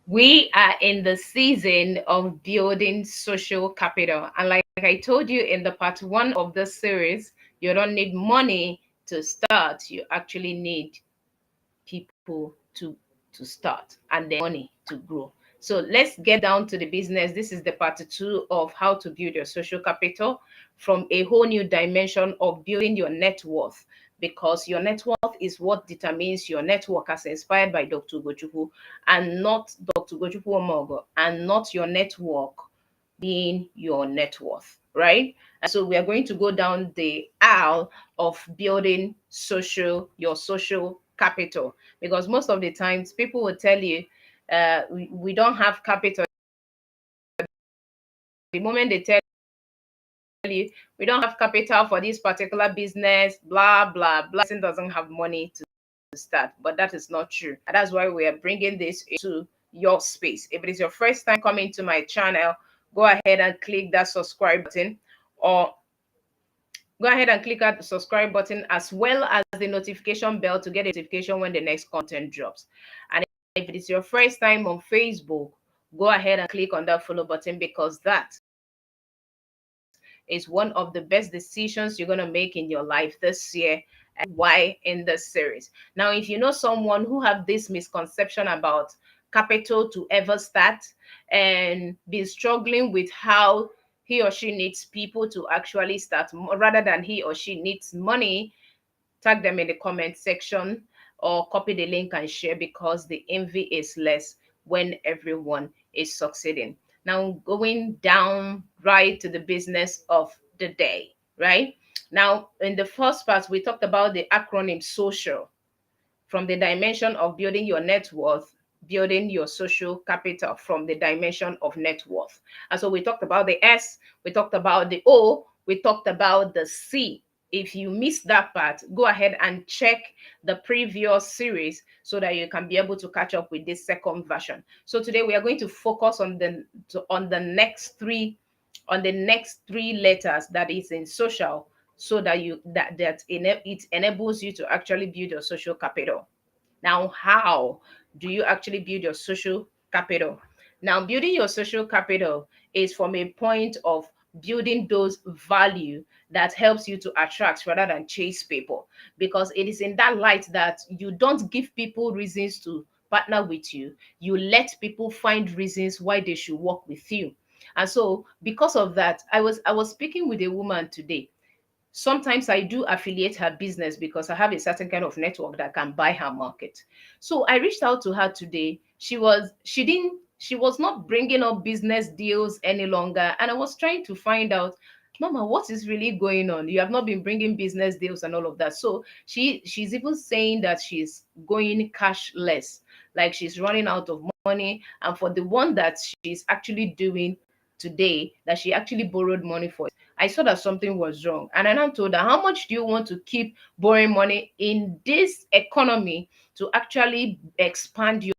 We are in the season of building social capital. And like I told you in the part one of this series, you don't need money to start. You actually need people to start and then money to grow. So let's get down to the business. This is the part two of how to build your social capital from a whole new dimension of building your net worth, because your net worth is what determines your network, as inspired by Dr. Gochuku, and not Dr. Gochuku Omogo, and not your network being your net worth, right? And so we are going to go down the aisle of building your social capital, because most of the times people will tell you, we don't have capital. The moment they tell you we don't have capital for this particular business, blah blah blah, person doesn't have money to start. But that is not true, and that's why we are bringing this into your space. If it is your first time coming to my channel, go ahead and click that subscribe button, or go ahead and click that subscribe button, as well as the notification bell, to get a notification when the next content drops. And if it is your first time on Facebook, go ahead and click on that follow button, because that is one of the best decisions you're going to make in your life this year, and why in this series. Now, if you know someone who have this misconception about capital to ever start, and been struggling with how he or she needs people to actually start, rather than he or she needs money, tag them in the comment section or copy the link and share, because the envy is less when everyone is succeeding. Now, going down right to the business of the day, right? Now, in the first part, we talked about the acronym social, from the dimension of building your net worth, building your social capital from the dimension of net worth. And so we talked about the S, we talked about the O, we talked about the C. If you missed that part, go ahead and check the previous series so that you can be able to catch up with this second version. So today we are going to focus on the next three letters that is in social, so that it enables you to actually build your social capital. Now, how do you actually build your social capital? Now, building your social capital is from a point of building those value that helps you to attract rather than chase people, because it is in that light that you don't give people reasons to partner with you. You let people find reasons why they should work with you. And so because of that, I was speaking with a woman today. Sometimes I do affiliate her business because I have a certain kind of network that can buy her market. So I reached out to her today. She was not bringing up business deals any longer, and I was trying to find out, Mama, what is really going on? You have not been bringing business deals and all of that. So she's even saying that she's going cashless, like she's running out of money, and for the one that she's actually doing today, that she actually borrowed money for, I saw that something was wrong. And then I told her, how much do you want to keep borrowing money in this economy to actually expand your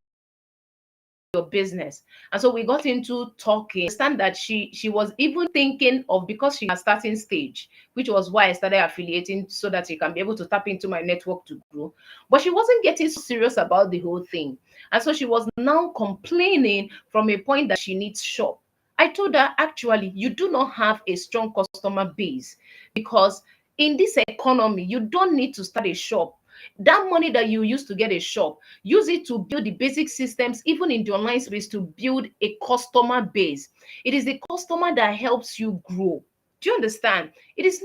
business? And so we got into talking. Understand that she was even thinking of, because she has starting stage, which was why I started affiliating, so that you can be able to tap into my network to grow. But she wasn't getting so serious about the whole thing. And so she was now complaining from a point that she needs shop. I told her, actually, you do not have a strong customer base, because in this economy, you don't need to start a shop. That money that you use to get a shop, use it to build the basic systems, even in the online space, to build a customer base. It is the customer that helps you grow. Do you understand? It is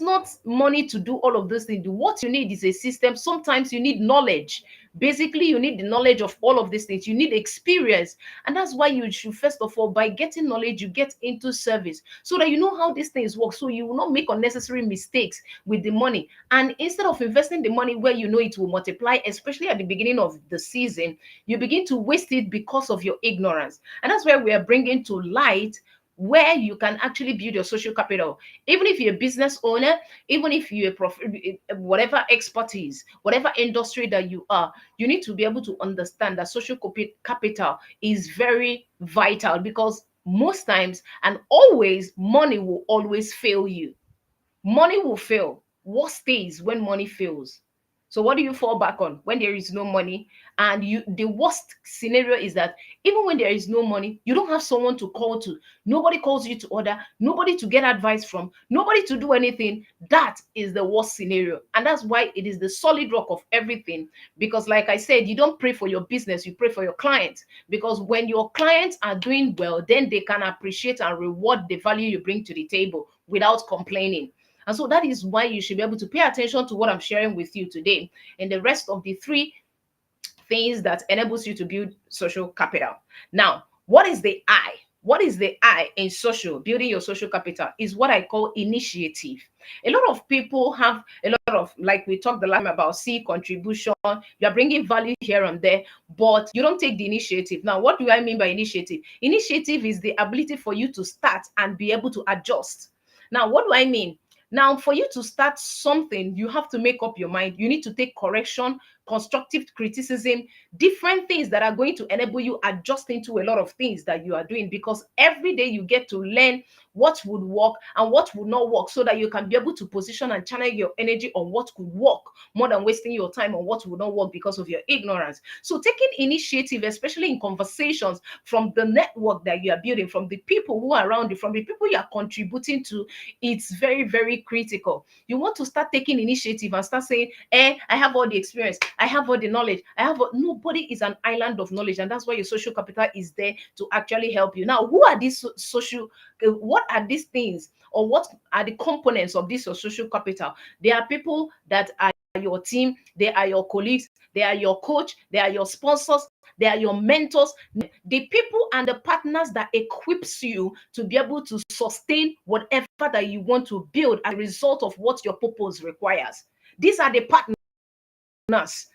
not money to do all of those things. What you need is a system. Sometimes you need knowledge. Basically, you need the knowledge of all of these things. You need experience. And that's why you should, first of all, by getting knowledge, you get into service, so that you know how these things work. So you will not make unnecessary mistakes with the money. And instead of investing the money where you know it will multiply, especially at the beginning of the season, you begin to waste it because of your ignorance. And that's why we are bringing to light where you can actually build your social capital. Even if you're a business owner, even if you're a whatever expertise, whatever industry that you are, you need to be able to understand that social capital is very vital, because most times and always, money will always fail you. Money will fail. What stays when money fails? So what do you fall back on when there is no money? And you, the worst scenario is that even when there is no money, you don't have someone to call to. Nobody calls you to order, nobody to get advice from, nobody to do anything. That is the worst scenario. And that's why it is the solid rock of everything. Because like I said, you don't pray for your business, you pray for your clients. Because when your clients are doing well, then they can appreciate and reward the value you bring to the table without complaining. And so that is why you should be able to pay attention to what I'm sharing with you today and the rest of the three things that enables you to build social capital. Now, what is the I? What is the I in social, building your social capital is what I call initiative. A lot of people have a lot of, like we talked the last time about C contribution, you are bringing value here and there, but you don't take the initiative. Now, what do I mean by initiative? Initiative is the ability for you to start and be able to adjust. Now, what do I mean? Now, for you to start something, you have to make up your mind. You need to take correction, constructive criticism, different things that are going to enable you adjusting to a lot of things that you are doing, because every day you get to learn what would work and what would not work, so that you can be able to position and channel your energy on what could work more than wasting your time on what would not work because of your ignorance. So taking initiative, especially in conversations, from the network that you are building, from the people who are around you, from the people you are contributing to, it's very, very critical. You want to start taking initiative and start saying, I have all the experience, I have all the knowledge, nobody is an island of knowledge. And that's why your social capital is there to actually help you. Now, who are these social, what are these things, or what are the components of this social capital? There are people that are your team, they are your colleagues, they are your coach, they are your sponsors, they are your mentors, the people and the partners that equips you to be able to sustain whatever that you want to build as a result of what your purpose requires. These are the partners.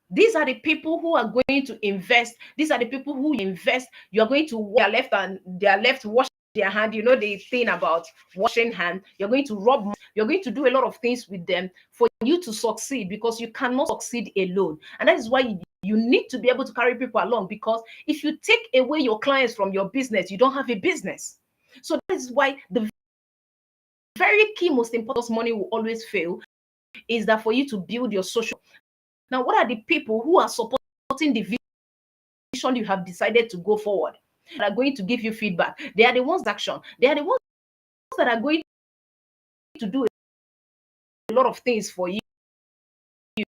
These are the people who are going to invest. These are the people who invest. You're going to their left and their left wash their hand. You know the thing about washing hand. You're going to rub. You're going to do a lot of things with them for you to succeed, because you cannot succeed alone. And that is why you need to be able to carry people along, because if you take away your clients from your business, you don't have a business. So that is why the very key, most important, money will always fail, is that for you to build your social. Now, what are the people who are supporting the vision you have decided to go forward, that are going to give you feedback? They are the ones action. They are the ones that are going to do a lot of things for you. They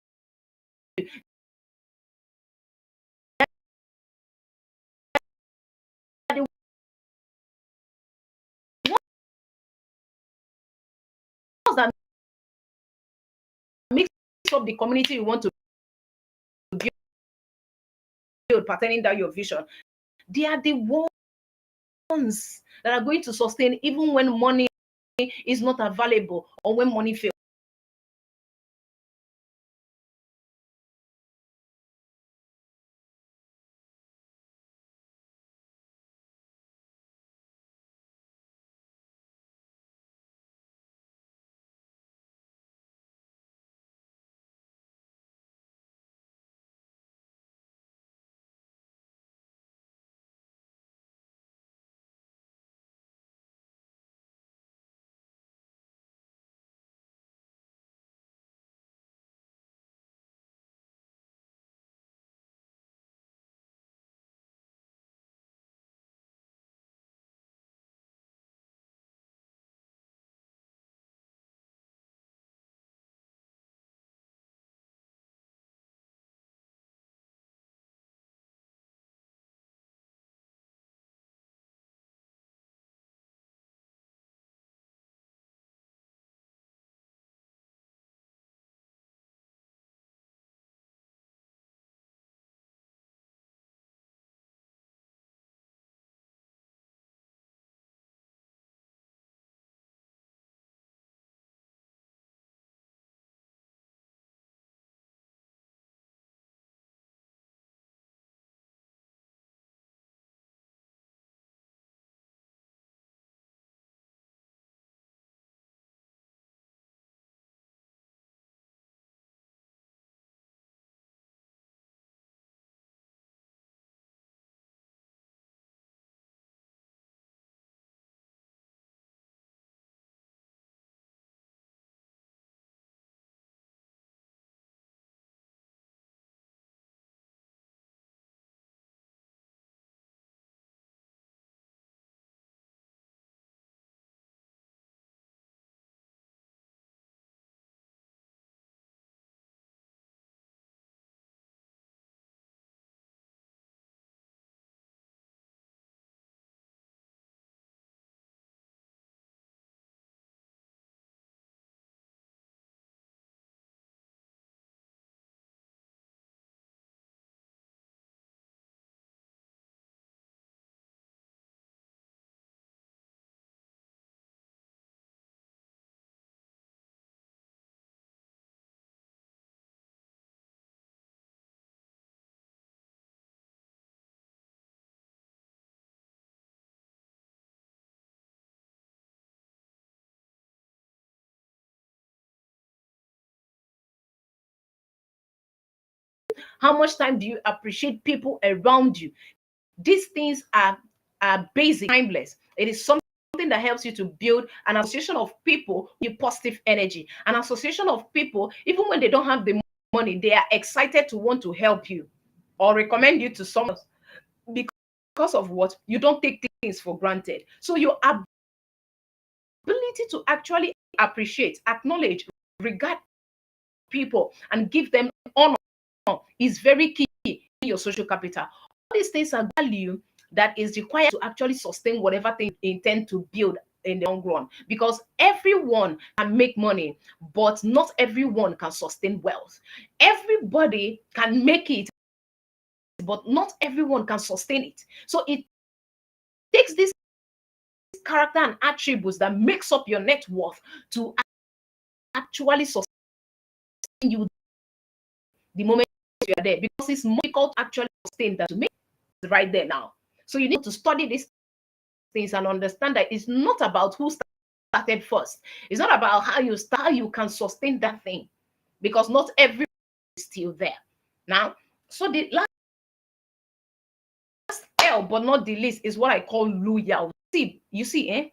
are the ones that mix up the community you want to build pertaining to your vision. They are the ones that are going to sustain even when money is not available or when money fails. How much time do you appreciate people around you? These things are basic, timeless. It is something that helps you to build an association of people with positive energy, an association of people, even when they don't have the money, they are excited to want to help you or recommend you to someone else because of what? You don't take things for granted. So your ability to actually appreciate, acknowledge, regard people, and give them honor is very key in your social capital. All these things are value that is required to actually sustain whatever thing you intend to build in the long run. Because everyone can make money, but not everyone can sustain wealth. Everybody can make it, but not everyone can sustain it. So it takes this character and attributes that makes up your net worth to actually sustain you the moment you are there, because it's more difficult to actually sustain than to make it right there now. So you need to study these things and understand that it's not about who started first. It's not about how you start, how you can sustain that thing, because not everyone is still there. Now, so the last L but not the least is what I call loyalty. You see,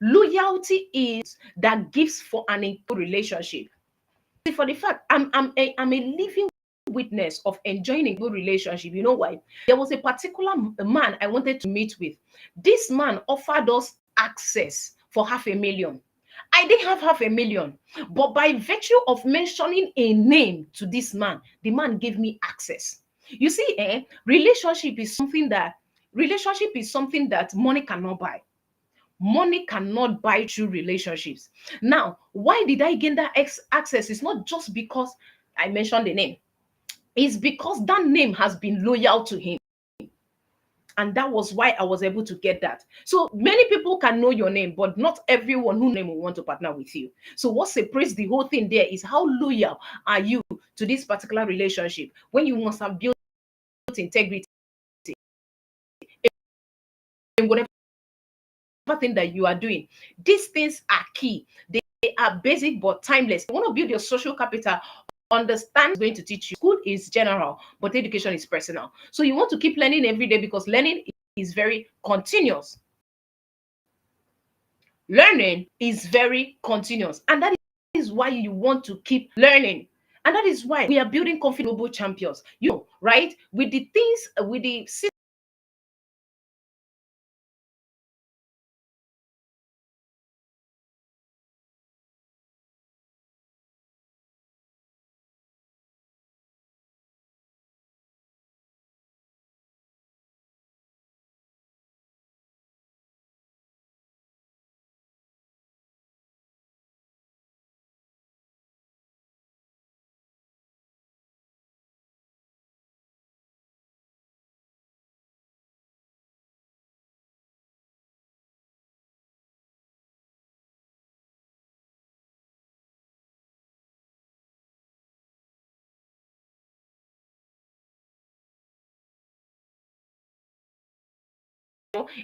loyalty is that gives for an equal relationship. For the fact I'm a living witness of enjoying a good relationship. You know why? There was a particular man I wanted to meet with. This man offered us access for 500,000. I didn't have 500,000, but by virtue of mentioning a name to this man, the man gave me access. You see, relationship is something that money cannot buy. Money cannot buy true relationships. Now, why did I gain that access? It's not just because I mentioned the name, it's because that name has been loyal to him. And that was why I was able to get that. So many people can know your name, but not everyone who name will want to partner with you. So what separates the whole thing there is how loyal are you to this particular relationship, when you must have built integrity in whatever thing that you are doing. These things are key. They are basic but timeless. You want to build your social capital. Understand is going to teach you. School is general, but education is personal. So you want to keep learning every day, because learning is very continuous. Learning is very continuous, and that is why you want to keep learning. And that is why we are building confident global champions. You know, right? With the things, with the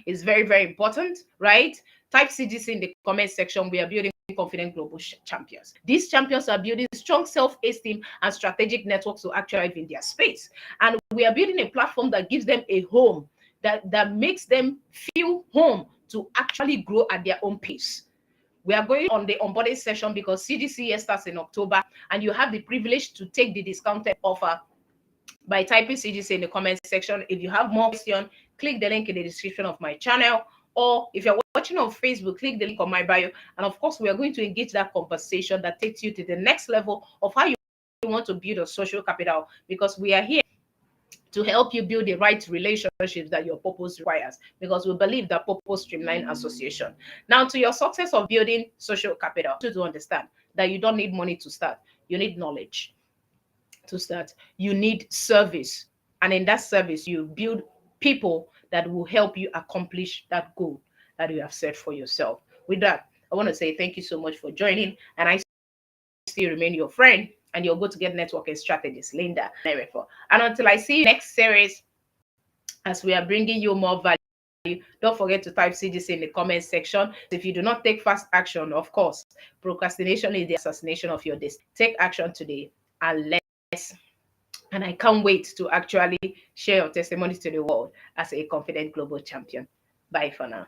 is very, very important, right? Type CGC in the comment section. We are building confident global champions. These champions are building strong self-esteem and strategic networks to actually live in their space. And we are building a platform that gives them a home, that makes them feel home to actually grow at their own pace. We are going on the onboarding session because CGC starts in October, and you have the privilege to take the discounted offer by typing CGC in the comment section. If you have more questions, click the link in the description of my channel. Or if you're watching on Facebook, click the link on my bio. And of course, we are going to engage that conversation that takes you to the next level of how you want to build a social capital, because we are here to help you build the right relationships that your purpose requires, because we believe that purpose streamline association. Now, to your success of building social capital, to understand that you don't need money to start, you need knowledge to start. You need service. And in that service, you build people that will help you accomplish that goal that you have set for yourself. With that, I want to say thank you so much for joining. And I still remain your friend and your go-to-get networking strategist, Linda Nerefor. And until I see you next series, as we are bringing you more value, don't forget to type CGC in the comment section. If you do not take fast action, of course, procrastination is the assassination of your destiny. Take action today and let's And I can't wait to actually share your testimony to the world as a confident global champion. Bye for now.